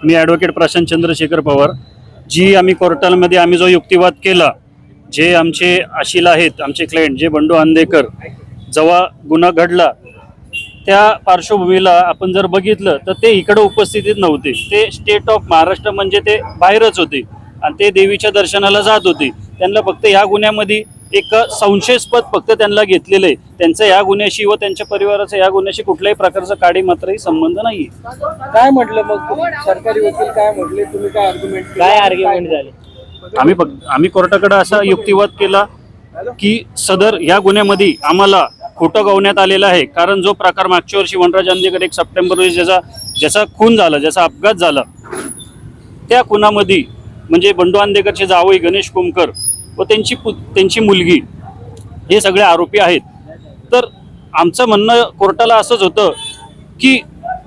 मी advocate Prashant Chandrashekhar Pawar. जी आम्ही कोर्टामध्ये आम्ही जो युक्तिवाद केला, जे आमचे आशिल आहेत, आमचे क्लायंट जे बंडू आंदेकर, जेव्हा गुन्हा घडला त्या पार्श्वभूमीला आपण जर बघितलं तर ते इकडे उपस्थितीत नव्हते. ते स्टेट ऑफ महाराष्ट्र म्हणजे ते बाहेरच होते आणि ते देवीच्या दर्शनाला जात होते. त्यांना फक्त ह्या गुन्ह्यामध्ये एक संशयास्पद फक्त त्यांना घेतलेलं आहे. त्यांचा या गुन्ह्याशी व त्यांच्या परिवाराचा या गुन्ह्याशी कुठल्याही प्रकारचा काडी मात्रही संबंध नाही. काय म्हटलं मग सरकारी वकील काय म्हटले, तुम्ही काय आर्ग्युमेंट झाले? आम्ही कोर्टाकडे असा युक्तिवाद केला की सदर या गुन्ह्यामध्ये आम्हाला खोटं गवण्यात आलेलं आहे. कारण जो प्रकार मागच्या वर्षी वनराज आंदेकर 1 सप्टेंबर रोजी ज्याचा खून झाला, ज्याचा अपघात झाला, त्या खुनामध्ये म्हणजे बंडू आंदेकरचे जावई गणेश कोमकर व त्यांची मुलगी हे सगळे आरोपी आहेत. तर आमचं म्हणणं कोर्टाला असंच होतं की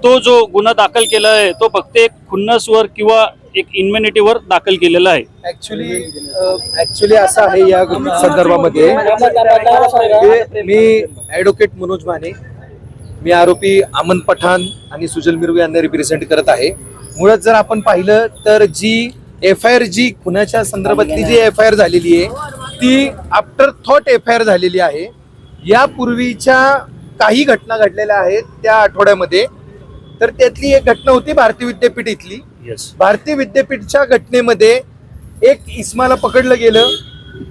तो जो गुन्हा दाखल केला आहे तो फक्त एक खुन्नसवर किंवा एक इन्व्हेनिटीवर दाखल केलेला आहे. ऍक्च्युली असं आहे या संदर्भामध्ये. मी ॲडव्होकेट मनोज माने, मी आरोपी अमन पठाण आणि सुजल मिर्गू यांना रिप्रेझेंट करत आहे. मुळात जर आपण पाहिलं तर जी FIR जी खुनाच्या संदर्भातली जी FIR झालेली आहे ती आफ्टर थॉट FIR झालेली आहे. यापूर्वीच्या काही घटना घडलेल्या आहेत त्या आठवड्यामध्ये. तर त्यातली एक घटना होती भारतीय विद्यापीठ इथली. भारतीय विद्यापीठच्या घटनेमध्ये एक इसमाला पकडलं गेलं.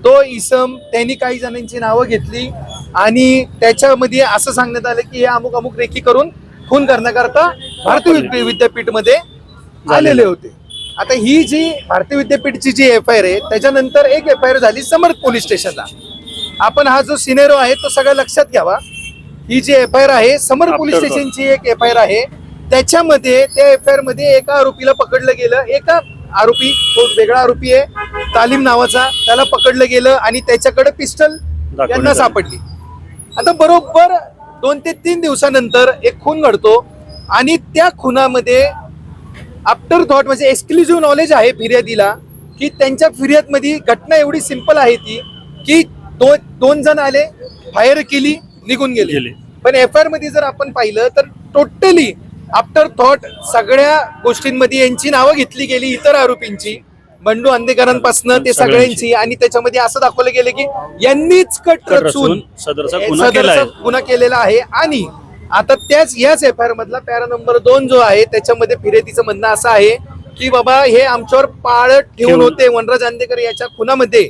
तो इसम त्यांनी काही जणांची नावं घेतली आणि त्याच्यामध्ये असं सांगण्यात आलं की हे अमुक अमुक रेखी करून खून करण्याकरता भारतीय विद्यापीठमध्ये आलेले होते. आता ही जी भारतीय विद्यापीठची जी FIR आहे त्याच्यानंतर एक FIR झाली समर्थ पोलीस स्टेशनला. आपण हा जो सिनेरो आहे तो सगळं लक्षात घ्यावा. ही जी FIR आहे समर्थ पोलीस स्टेशनची एक FIR आहे. त्याच्यामध्ये त्या FIR मध्ये एका आरोपीला पकडलं गेलं. एका आरोपी, तो वेगळा आरोपी आहे तालीम नावाचा, त्याला पकडलं गेलं आणि त्याच्याकडे पिस्टल यांना सापडली. आता बरोबर 2 ते 3 दिवसानंतर एक खून घडतो आणि त्या खुनामध्ये आफ्टर थॉट म्हणजे एक्सक्लुझिव्ह नॉलेज आहे फिर्यादीला की त्यांच्या फिर्यादमध्ये घटना एवढी सिंपल आहे ती की दोन जण आले, फायर केली, निघून गेले. पण FIR मध्ये जर आपण पाहिलं तर टोटली आफ्टर थॉट सगळ्या गोष्टींमध्ये यांची नावं घेतली गेली, इतर आरोपींची, बंडू आंदेकरांपासून ते सगळ्यांची. आणि त्याच्यामध्ये असं दाखवलं गेलं की यांनीच कट रचून सदरचा गुन्हा केलेला आहे. आणि आता याच FIR मधला पॅरा नंबर 2 जो आहे त्याच्यामध्ये फिर्यादीचं म्हणणं असं आहे की बाबा हे आमच्यावर पाळत ठेवून होते. वनराज आंदेकर याच्या खुनामध्ये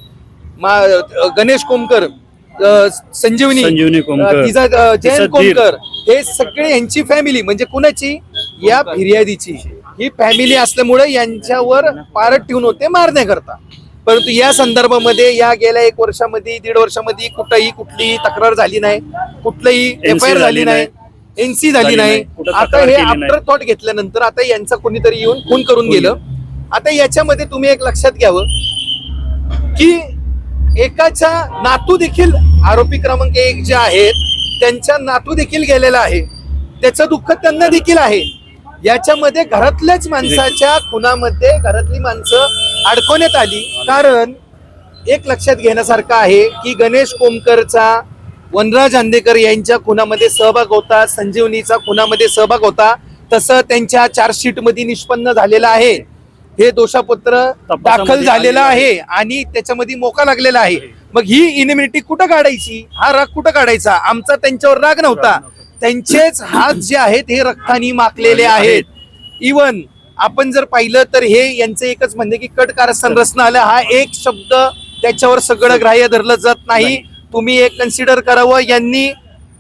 गणेश कोमकर, संजीवनी तिचा जयंत कोमकर, हे सगळे यांची फॅमिली म्हणजे कुणाची, या फिर्यादीची ही फॅमिली असल्यामुळे यांच्यावर पाळत ठेवून होते मारण्याकरता. परंतु या संदर्भामध्ये या गेल्या 1 वर्षामध्ये 1.5 वर्षामध्ये कुठलीही तक्रार झाली नाही, कुठलीही FIR झाली नाही, NC झाली नाही. आता हे आफ्टर थॉट घेतल्यानंतर आता यांचा कोणीतरी येऊन खून करून गेलं. आता याच्यामध्ये तुम्ही एक लक्षात घ्यावं की एकाच्या नातू देखील आरोपी क्रमांक 1 जे आहेत त्यांच्या नातू देखील गेलेला आहे. त्याचं दुःख त्यांना देखील आहे. याच्यामध्ये घरातल्याच माणसाच्या खुनामध्ये घरातली माणसं अडकवण्यात आली. कारण एक लक्षात घेण्यासारखं आहे की गणेश कोमकरचा वनराज आंदेकर यांच्या खुनामध्ये सहभाग होता, संजीवनीचा खुनामध्ये सहभाग होता. तसं त्यांच्या चार्जशीट मध्ये निष्पन्न झालेलं आहे. हे दोषापत्र दाखल झालेलं आहे आणि त्याच्यामध्ये मोका लागलेला आहे. मग ही इन्युनिटी कुठं काढायची, हा राग कुठं काढायचा? आमचा त्यांच्यावर राग नव्हता. त्यांचेच हात जे आहेत हे रक्तानी माखलेले आहेत. इवन आपण जर पाहिलं तर हे यांचं एकच म्हणणे की कट कारस्थान रचना आलं, हा एक शब्द त्याच्यावर सगळं ग्राह्य धरलं जात नाही. तुम्ही एक कन्सिडर करावं, यांनी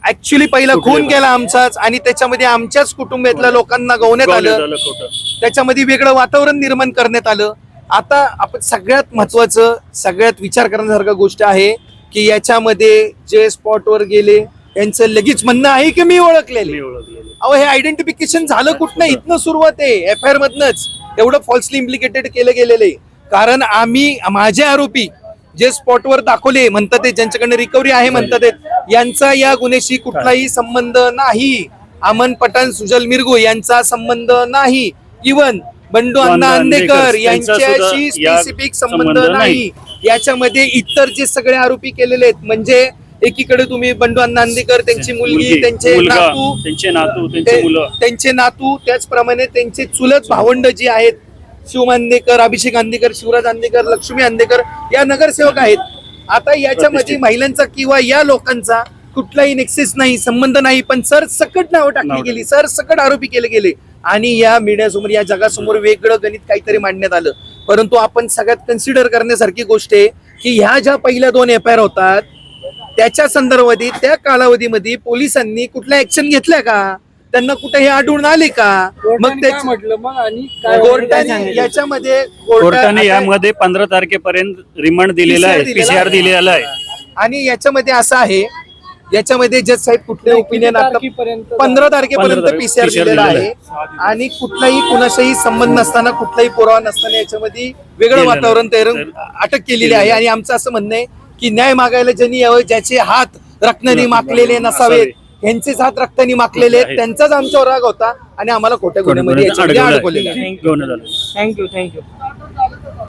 ऍक्च्युली पहिला खून केला आमचाच आणि त्याच्यामध्ये आमच्याच कुटुंबातल्या लोकांना गवण्यात आलं. त्याच्यामध्ये वेगळं वातावरण निर्माण करण्यात आलं. आता आपण सगळ्यात महत्वाचं, सगळ्यात विचार करण्यासारखं गोष्ट आहे की याच्यामध्ये जे स्पॉटवर गेले यांचं लगेच म्हणणं आहे की मी ओळखलेले. अहो हे आयडेंटिफिकेशन झालं कुठनं? इथनं सुरुवात आहे, FIR मधनच एवढं फॉल्सली इम्प्लिकेटेड केलं गेलेलं आहे. कारण माझे आरोपी जे स्पॉटवर दाखवले म्हणतात ते, ज्यांच्याकडे रिकव्हरी आहे म्हणतात ते, यांचा या गुन्ह्याशी कुठलाही संबंध नाही. अमन पठाण, सुजल मिर्गू यांचा संबंध नाही. इवन बंडू अण्णा आंदेकर यांच्याशी स्पेसिफिक संबंध नाही. याच्यामध्ये इतर जे सगळे आरोपी केलेले आहेत म्हणजे एकीकडे तुम्ही बंडू अण्णा नांदेकर, त्यांची मुलगी, त्यांचे मुलगा, नातू, त्यांचे नातू, त्यांची मुलं, त्यांचे नातू, त्याचप्रमाणे त्यांचे चुलत भावंड जी आहेत, शिव अंदेकर, अभिषेक अंदेकर, शिवराज अंदेकर, लक्ष्मी अंदेकर या नगरसेवक आहेत. आता याच्यामध्ये प्रतिष्ठित. महिलांचा किंवा या लोकांचा कुठलाही नेक्सेस नाही, संबंध नाही, पण सरसकट नावं टाकली गेली, सरसकट आरोपी केले गेले आणि या मीडियासमोर, या जगासमोर वेगळं गणित काहीतरी मांडण्यात आलं. परंतु आपण सगळ्यात कन्सिडर करण्यासारखी गोष्ट आहे की ह्या ज्या पहिल्या 2 FIR होतात त्याच्या संदर्भात त्या कालावधीमध्ये पोलिसांनी कुठल्या ऍक्शन घेतल्या का, त्यांना कुठे हे आढळून आले का? मग काय म्हटलं मग आणि काय कोर्टाने याच्यामध्ये कोर्टाने यामध्ये 15 तारखेपर्यंत रिमांड दिलेला आहे, PCR दिलेला आहे. आणि याच्यामध्ये असं आहे, याच्यामध्ये जज साहेब कुठले ओपिनियन आता 15 15 तारखेपर्यंत PCR PCR दिलेला दिलेला आहे आणि कुठलाही कुणाशाही संबंध नसताना, कुठलाही पुरावा नसताना याच्यामध्ये वेगळं दिलेलं वातावरण आहे. तयार अटक केलेली आहे. आणि आमचं असं म्हणणं आहे की न्याय मागायला ज्यांनी यावं, ज्याचे हात रक्ताने माखलेले नसावेत, यांचेच हात रक्ताने माखलेले आहेत, त्यांचाच आमच्यावर राग होता आणि आम्हाला खोट्या गुन्ह्यामध्ये याच्यामध्ये अडकवलेलं आहे. घेऊन आलं. थँक्यू